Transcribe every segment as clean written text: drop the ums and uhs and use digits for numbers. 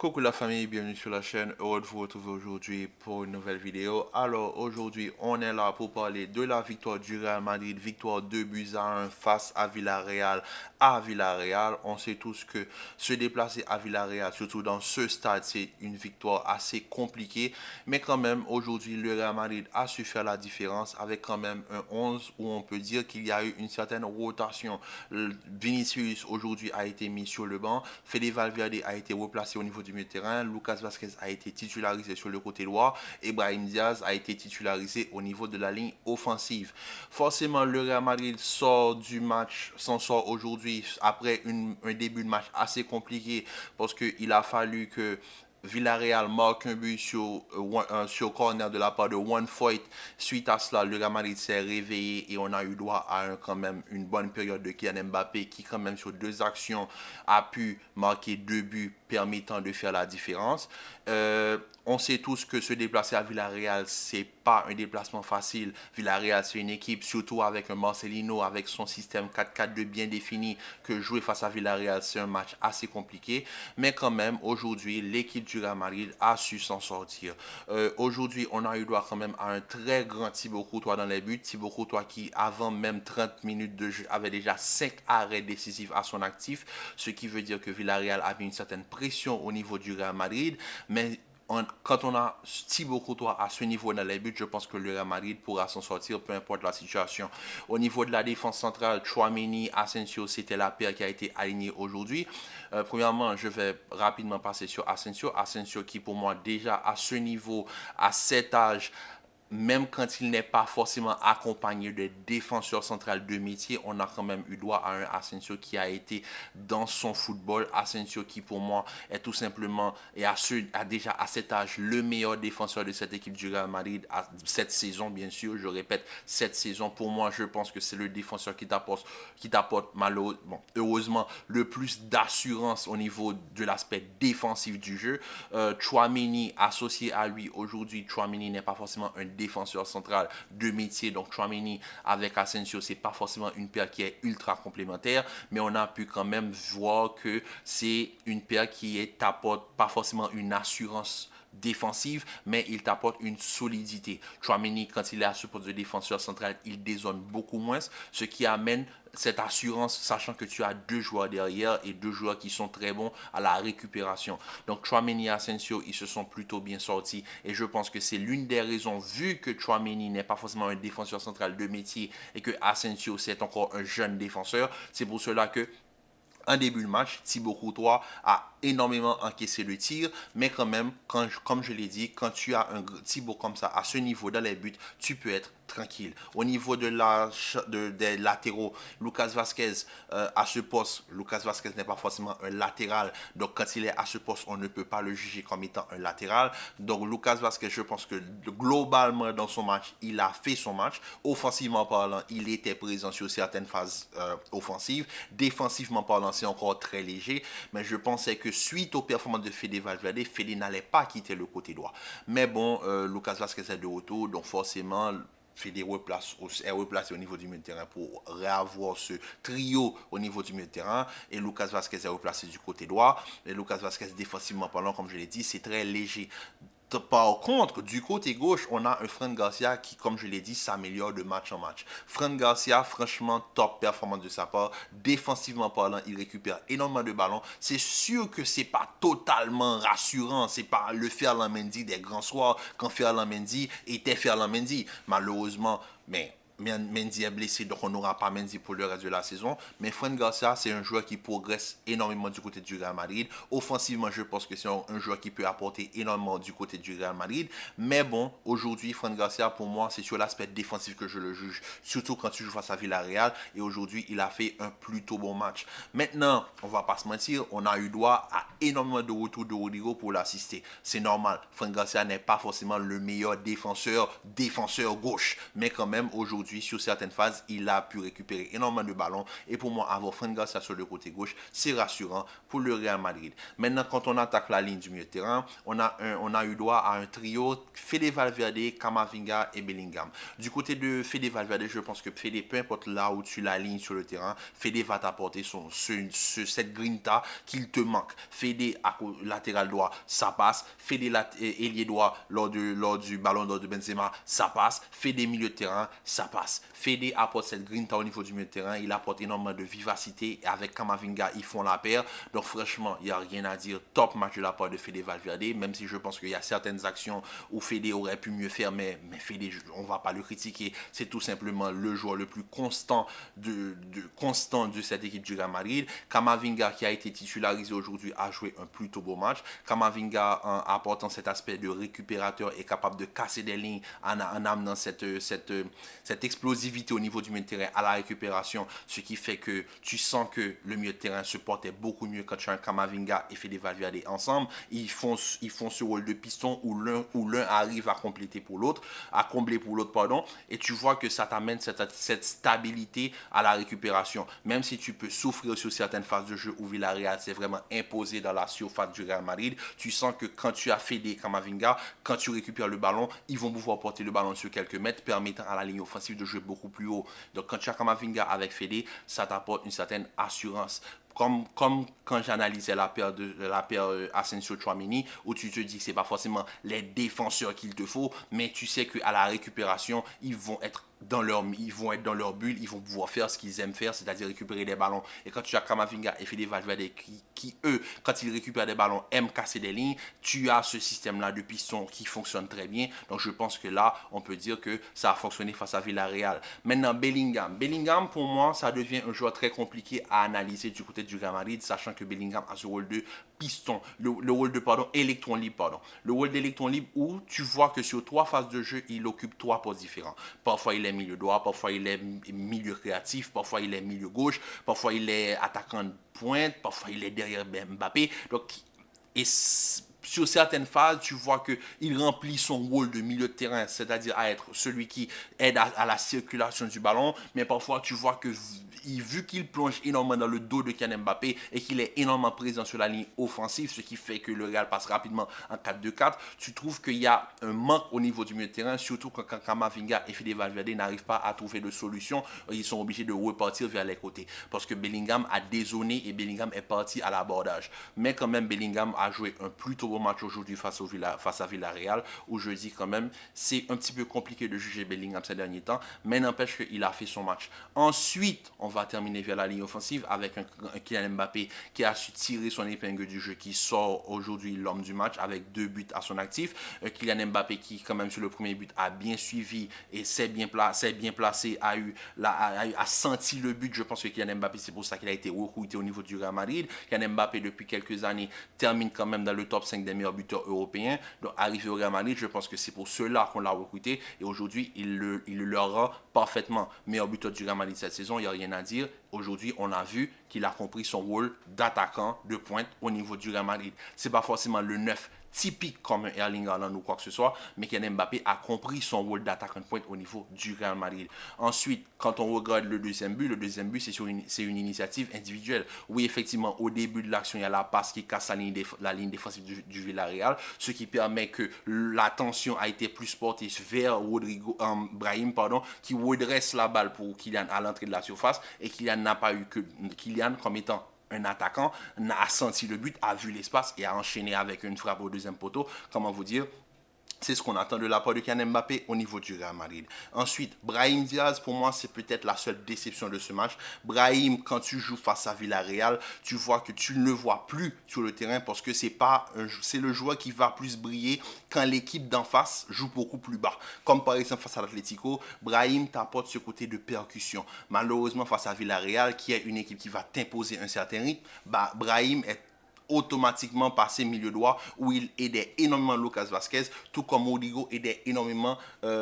Coucou la famille, bienvenue sur la chaîne. Heureux de vous retrouver aujourd'hui pour une nouvelle vidéo. Alors aujourd'hui, on est là pour parler de la victoire du Real Madrid, victoire 2 buts à 1 face à Villarreal. À Villarreal, on sait tous que se déplacer à Villarreal, surtout dans ce stade, c'est une victoire assez compliquée. Mais quand même, aujourd'hui, le Real Madrid a su faire la différence avec quand même un 11 où on peut dire qu'il y a eu une certaine rotation. Vinicius aujourd'hui a été mis sur le banc. Fede Valverde a été replacé au niveau du milieu de terrain. Lucas Vazquez a été titularisé sur le côté droit. Et Brahim Diaz a été titularisé au niveau de la ligne offensive. Forcément, le Real Madrid s'en sort aujourd'hui après un début de match assez compliqué parce qu'il a fallu que Villarreal marque un but sur corner de la part de One Foyt. Suite à cela, le Real Madrid s'est réveillé et on a eu droit à quand même une bonne période de Kylian Mbappé qui quand même sur deux actions a pu marquer deux buts permettant de faire la différence. On sait tous que se déplacer à Villarreal, c'est pas un déplacement facile. Villarreal, c'est une équipe, surtout avec un Marcelino, avec son système 4-4-2 bien défini, que jouer face à Villarreal, c'est un match assez compliqué. Mais quand même, aujourd'hui, l'équipe du Real Madrid a su s'en sortir. Aujourd'hui, on a eu droit quand même à un très grand Thibaut Courtois dans les buts. Thibaut Courtois qui, avant même 30 minutes de jeu, avait déjà 5 arrêts décisifs à son actif, ce qui veut dire que Villarreal avait une certaine pression au niveau du Real Madrid. Mais quand on a Thibaut Courtois à ce niveau dans les buts, je pense que le Real Madrid pourra s'en sortir, peu importe la situation. Au niveau de la défense centrale, Tchouaméni, Asensio, c'était la paire qui a été alignée aujourd'hui. Premièrement, je vais rapidement passer sur Asensio. Asensio qui pour moi déjà à ce niveau, à cet âge, même quand il n'est pas forcément accompagné de défenseurs centrales de métier, on a quand même eu droit à un Asensio qui a été dans son football. Asensio qui pour moi est tout simplement et a déjà à cet âge le meilleur défenseur de cette équipe du Real Madrid à cette saison, bien sûr. Je répète, cette saison, pour moi, je pense que c'est le défenseur qui t'apporte malheureusement, heureusement, le plus d'assurance au niveau de l'aspect défensif du jeu. Chouameni associé à lui aujourd'hui, Chouameni n'est pas forcément un défenseur central de métier. Donc Chouameni avec Asensio, c'est pas forcément une paire qui est ultra complémentaire, mais on a pu quand même voir que c'est une paire qui t'apporte pas forcément une assurance défensive, mais il t'apporte une solidité. Chouameni, quand il est à ce poste de défenseur central, il dézone beaucoup moins, ce qui amène cette assurance, sachant que tu as deux joueurs derrière et deux joueurs qui sont très bons à la récupération. Donc Chouameni et Asensio, ils se sont plutôt bien sortis et je pense que c'est l'une des raisons, vu que Chouameni n'est pas forcément un défenseur central de métier et que Asensio c'est encore un jeune défenseur, c'est pour cela que en début de match, Thibaut Courtois a énormément encaissé le tir, mais quand même, comme je l'ai dit, quand tu as un Thibaut comme ça, à ce niveau dans les buts, tu peux être tranquille. Au niveau des latéraux, Lucas Vazquez à ce poste, Lucas Vazquez n'est pas forcément un latéral, donc quand il est à ce poste, on ne peut pas le juger comme étant un latéral. Donc Lucas Vazquez, je pense que globalement dans son match, il a fait son match. Offensivement parlant, il était présent sur certaines phases offensives. Défensivement parlant, c'est encore très léger, mais je pensais que suite aux performances de Fede Valverde, Fede n'allait pas quitter le côté droit. Mais bon, Lucas Vazquez est de retour, donc forcément, Fede est replacé au niveau du milieu de terrain pour réavoir ce trio au niveau du milieu de terrain. Et Lucas Vazquez est replacé du côté droit. Et Lucas Vazquez, défensivement parlant, comme je l'ai dit, c'est très léger. Par contre, du côté gauche, on a un Fran Garcia qui, comme je l'ai dit, s'améliore de match en match. Fran Garcia, franchement, top performance de sa part. Défensivement parlant, il récupère énormément de ballons. C'est sûr que c'est pas totalement rassurant. C'est pas le Ferland Mendy des grands soirs quand Ferland Mendy était Ferland Mendy. Malheureusement, mais Mendy est blessé, donc on n'aura pas Mendy pour le reste de la saison. Mais Fran Garcia, c'est un joueur qui progresse énormément du côté du Real Madrid. Offensivement, je pense que c'est un joueur qui peut apporter énormément du côté du Real Madrid. Mais bon, aujourd'hui, Fran Garcia, pour moi, c'est sur l'aspect défensif que je le juge. Surtout quand tu joues face à Villarreal. Et aujourd'hui, il a fait un plutôt bon match. Maintenant, on va pas se mentir, on a eu droit à énormément de retours de Rodrigo pour l'assister. C'est normal. Fran Garcia n'est pas forcément le meilleur défenseur gauche. Mais quand même, aujourd'hui, aujourd'hui, sur certaines phases, il a pu récupérer énormément de ballons. Et pour moi, avoir Fran Garcia sur le côté gauche, c'est rassurant pour le Real Madrid. Maintenant, quand on attaque la ligne du milieu de terrain, on a eu droit à un trio Fede Valverde, Camavinga et Bellingham. Du côté de Fede Valverde, je pense que Fede, peu importe là où tu l'alignes sur le terrain, Fede va t'apporter cette grinta qu'il te manque. Fede à latéral droit, ça passe. Fede ailier droit lors du ballon d'or de Benzema, ça passe. Fede milieu de terrain, ça passe. Fede apporte cette grinta au niveau du milieu de terrain. Il apporte énormément de vivacité. Et avec Camavinga, ils font la paire. Donc franchement, il n'y a rien à dire. Top match de la part de Fede Valverde. Même si je pense qu'il y a certaines actions où Fede aurait pu mieux faire. Mais Fede, on ne va pas le critiquer. C'est tout simplement le joueur le plus constant de cette équipe du Real Madrid. Camavinga, qui a été titularisé aujourd'hui, a joué un plutôt beau match. Camavinga, en apportant cet aspect de récupérateur, est capable de casser des lignes en amenant cette explosivité au niveau du milieu de terrain à la récupération, ce qui fait que tu sens que le milieu de terrain se portait beaucoup mieux quand tu as un Camavinga et Fede Valverde ensemble. Ils font ce rôle de piston où l'un arrive à compléter pour l'autre, à combler pour l'autre, pardon, et tu vois que ça t'amène cette stabilité à la récupération. Même si tu peux souffrir sur certaines phases de jeu où Villarreal s'est vraiment imposé dans la surface du Real Madrid, tu sens que quand tu as Fede Camavinga, quand tu récupères le ballon, ils vont pouvoir porter le ballon sur quelques mètres, permettant à la ligne offensive de jouer beaucoup plus haut. Donc quand tu as Camavinga avec Fede, ça t'apporte une certaine assurance. Comme quand j'analysais la paire Asensio-Tchouaméni, où tu te dis que ce n'est pas forcément les défenseurs qu'il te faut, mais tu sais qu'à la récupération, ils vont être dans leur bulle, ils vont pouvoir faire ce qu'ils aiment faire, c'est-à-dire récupérer des ballons. Et quand tu as Camavinga et Fede Valverde qui, eux, quand ils récupèrent des ballons, aiment casser des lignes, tu as ce système-là de piston qui fonctionne très bien. Donc je pense que là, on peut dire que ça a fonctionné face à Villarreal. Maintenant, Bellingham, pour moi, ça devient un joueur très compliqué à analyser du côté du Real Madrid, sachant que Bellingham a ce rôle de piston, le rôle de électron libre, le rôle d'électron libre où tu vois que sur 3 phases de jeu, il occupe 3 postes différents. Parfois, il est milieu droit, parfois, il est milieu créatif, parfois, il est milieu gauche, parfois, il est attaquant de pointe, parfois, il est derrière Mbappé. Donc, et sur certaines phases, tu vois qu'il remplit son rôle de milieu de terrain, c'est-à-dire à être celui qui aide à la circulation du ballon, mais parfois tu vois que vu qu'il plonge énormément dans le dos de Kylian Mbappé et qu'il est énormément présent sur la ligne offensive, ce qui fait que le Real passe rapidement en 4-2-4, tu trouves qu'il y a un manque au niveau du milieu de terrain, surtout quand Camavinga et Fede Valverde n'arrivent pas à trouver de solution, ils sont obligés de repartir vers les côtés, parce que Bellingham a dézonné et Bellingham est parti à l'abordage. Mais quand même, Bellingham a joué un plutôt beau match aujourd'hui face à Villarreal, où je dis quand même, c'est un petit peu compliqué de juger Bellingham ces derniers temps, mais n'empêche qu'il a fait son match. Ensuite, on va terminer vers la ligne offensive avec un Kylian Mbappé qui a su tirer son épingle du jeu, qui sort aujourd'hui l'homme du match avec 2 buts à son actif. Kylian Mbappé qui, quand même, sur le premier but, a bien suivi et s'est bien placé, a senti le but. Je pense que Kylian Mbappé, c'est pour ça qu'il a été recruté au niveau du Real Madrid. Kylian Mbappé, depuis quelques années, termine quand même dans le top 5 des meilleurs buteurs européens. Donc, arrivé au Real Madrid, je pense que c'est pour cela qu'on l'a recruté. Et aujourd'hui, il le rend parfaitement meilleur buteur du Real Madrid cette saison. Il n'y a rien à dire. Aujourd'hui, on a vu qu'il a compris son rôle d'attaquant de pointe au niveau du Real Madrid. Ce n'est pas forcément le 9 typique comme un Erling Haaland ou quoi que ce soit, mais Kylian Mbappé a compris son rôle d'attaquant de pointe au niveau du Real Madrid. Ensuite, quand on regarde le deuxième but, c'est une initiative individuelle. Oui, effectivement, au début de l'action, il y a la passe qui casse la ligne défensive du Villarreal, ce qui permet que l'attention a été plus portée vers Brahim, qui redresse la balle pour Kylian à l'entrée de la surface, et Kylian n'a pas eu que Kylian comme étant un attaquant, a senti le but, a vu l'espace et a enchaîné avec une frappe au deuxième poteau. Comment vous dire? C'est ce qu'on attend de la part de Kylian Mbappé au niveau du Real Madrid. Ensuite, Brahim Diaz, pour moi, c'est peut-être la seule déception de ce match. Brahim, quand tu joues face à Villarreal, tu vois que tu ne le vois plus sur le terrain parce que c'est le joueur qui va plus briller quand l'équipe d'en face joue beaucoup plus bas. Comme par exemple face à l'Atlético, Brahim t'apporte ce côté de percussion. Malheureusement, face à Villarreal, qui est une équipe qui va t'imposer un certain rythme, Brahim est automatiquement passer milieu droit où il aidait énormément Lucas Vazquez, tout comme Rodrigo aidait énormément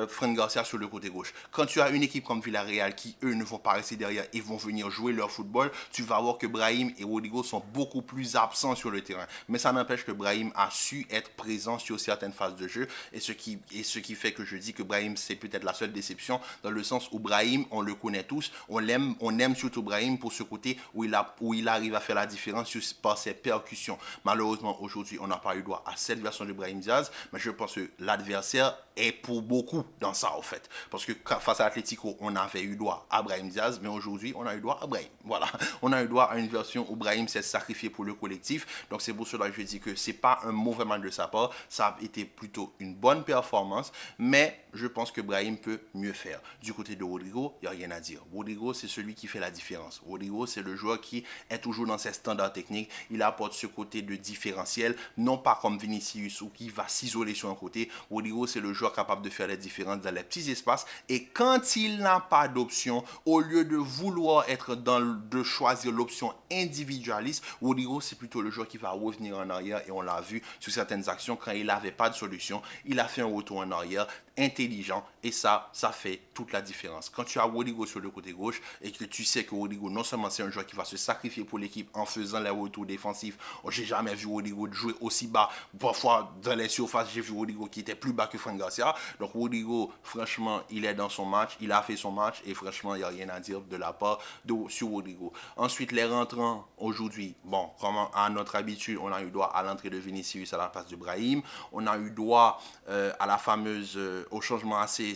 Fran Garcia sur le côté gauche. Quand tu as une équipe comme Villarreal qui, eux, ne vont pas rester derrière et vont venir jouer leur football, tu vas voir que Brahim et Rodrigo sont beaucoup plus absents sur le terrain. Mais ça n'empêche que Brahim a su être présent sur certaines phases de jeu et ce qui fait que je dis que Brahim, c'est peut-être la seule déception dans le sens où Brahim, on le connaît tous, on aime surtout Brahim pour ce côté où il arrive à faire la différence par ses percussions. Malheureusement, aujourd'hui, on n'a pas eu droit à cette version de Brahim Diaz, mais je pense que l'adversaire est pour beaucoup dans ça, en fait. Parce que face à Atlético, on avait eu droit à Brahim Diaz, mais aujourd'hui, on a eu droit à Brahim. Voilà. On a eu droit à une version où Brahim s'est sacrifié pour le collectif. Donc, c'est pour cela que je dis que c'est pas un mauvais match de sa part. Ça a été plutôt une bonne performance, mais je pense que Brahim peut mieux faire. Du côté de Rodrigo, il n'y a rien à dire. Rodrigo, c'est celui qui fait la différence. Rodrigo, c'est le joueur qui est toujours dans ses standards techniques. Il apporte ce côté de différentiel, non pas comme Vinicius ou qui va s'isoler sur un côté. Rodrigo, c'est le joueur capable de faire la différence dans les petits espaces. Et quand il n'a pas d'option, au lieu de vouloir de choisir l'option individualiste, Rodrigo, c'est plutôt le joueur qui va revenir en arrière. Et on l'a vu sur certaines actions, quand il n'avait pas de solution, il a fait un retour en arrière intelligent et ça fait toute la différence. Quand tu as Rodrigo sur le côté gauche et que tu sais que Rodrigo, non seulement c'est un joueur qui va se sacrifier pour l'équipe en faisant les retours défensifs, j'ai jamais vu Rodrigo jouer aussi bas. Parfois, dans les surfaces, j'ai vu Rodrigo qui était plus bas que Fran Garcia. Donc, Rodrigo, franchement, il est dans son match, il a fait son match et franchement, il n'y a rien à dire de la part sur Rodrigo. Ensuite, les rentrants aujourd'hui, bon, comme à notre habitude, on a eu droit à l'entrée de Vinicius à la place de Brahim. On a eu droit à la fameuse au changement assez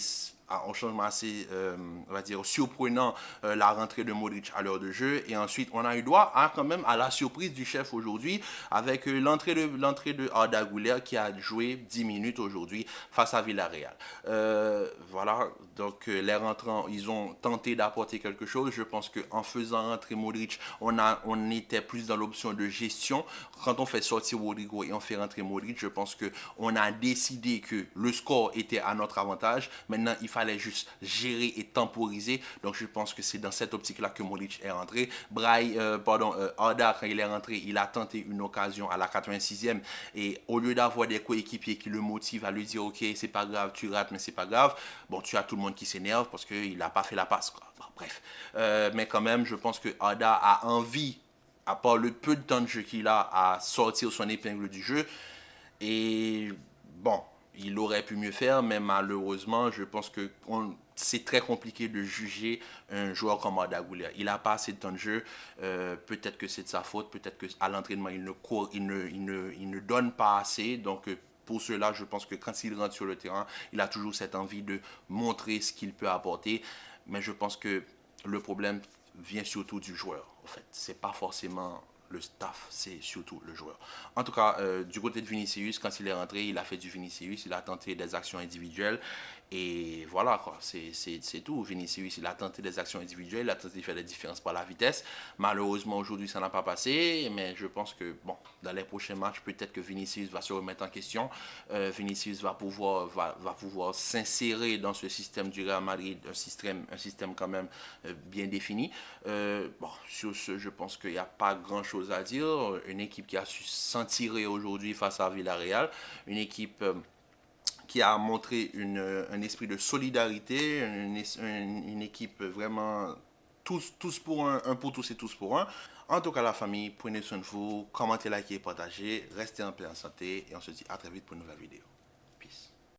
on va dire, surprenant, la rentrée de Modric à l'heure de jeu. Et ensuite, on a eu droit quand même à la surprise du chef aujourd'hui avec l'entrée de Arda Güler qui a joué 10 minutes aujourd'hui face à Villarreal. Voilà, donc les rentrants, ils ont tenté d'apporter quelque chose. Je pense qu'en faisant rentrer Modric, on était plus dans l'option de gestion. Quand on fait sortir Rodrigo et on fait rentrer Modric, je pense qu'on a décidé que le score était à notre avantage. Maintenant, il fallait juste gérer et temporiser. Donc, je pense que c'est dans cette optique-là que Modric est rentré. Arda, quand il est rentré, il a tenté une occasion à la 86e. Et au lieu d'avoir des coéquipiers qui le motivent à lui dire, OK, c'est pas grave, tu rates, mais c'est pas grave. Bon, tu as tout le monde qui s'énerve parce qu'il n'a pas fait la passe, quoi. Bon, bref. Mais quand même, je pense que Arda a envie, à part le peu de temps de jeu qu'il a, à sortir son épingle du jeu. Et bon, il aurait pu mieux faire, mais malheureusement, je pense que c'est très compliqué de juger un joueur comme Arda Güler. Il n'a pas assez de temps de jeu. Peut-être que c'est de sa faute. Peut-être qu'à l'entraînement, il ne donne pas assez. Donc, pour cela, je pense que quand il rentre sur le terrain, il a toujours cette envie de montrer ce qu'il peut apporter. Mais je pense que le problème vient surtout du joueur. En fait, c'est pas forcément le staff, c'est surtout le joueur. En tout cas, du côté de Vinicius, quand il est rentré, il a fait du Vinicius, il a tenté des actions individuelles. Et voilà, quoi, c'est tout. Vinicius, il a tenté des actions individuelles, il a tenté de faire des différences par la vitesse. Malheureusement, aujourd'hui, ça n'a pas passé. Mais je pense que, bon, dans les prochains matchs, peut-être que Vinicius va se remettre en question. Vinicius va pouvoir s'insérer dans ce système du Real Madrid, un système quand même bien défini. Bon, sur ce, je pense qu'il n'y a pas grand-chose à dire. Une équipe qui a su s'en tirer aujourd'hui face à Villarreal. Une équipe qui a montré un esprit de solidarité, une équipe vraiment tous pour un pour tous et tous pour un. En tout cas, la famille, prenez soin de vous, commentez, likez, partagez, restez en pleine santé et on se dit à très vite pour une nouvelle vidéo.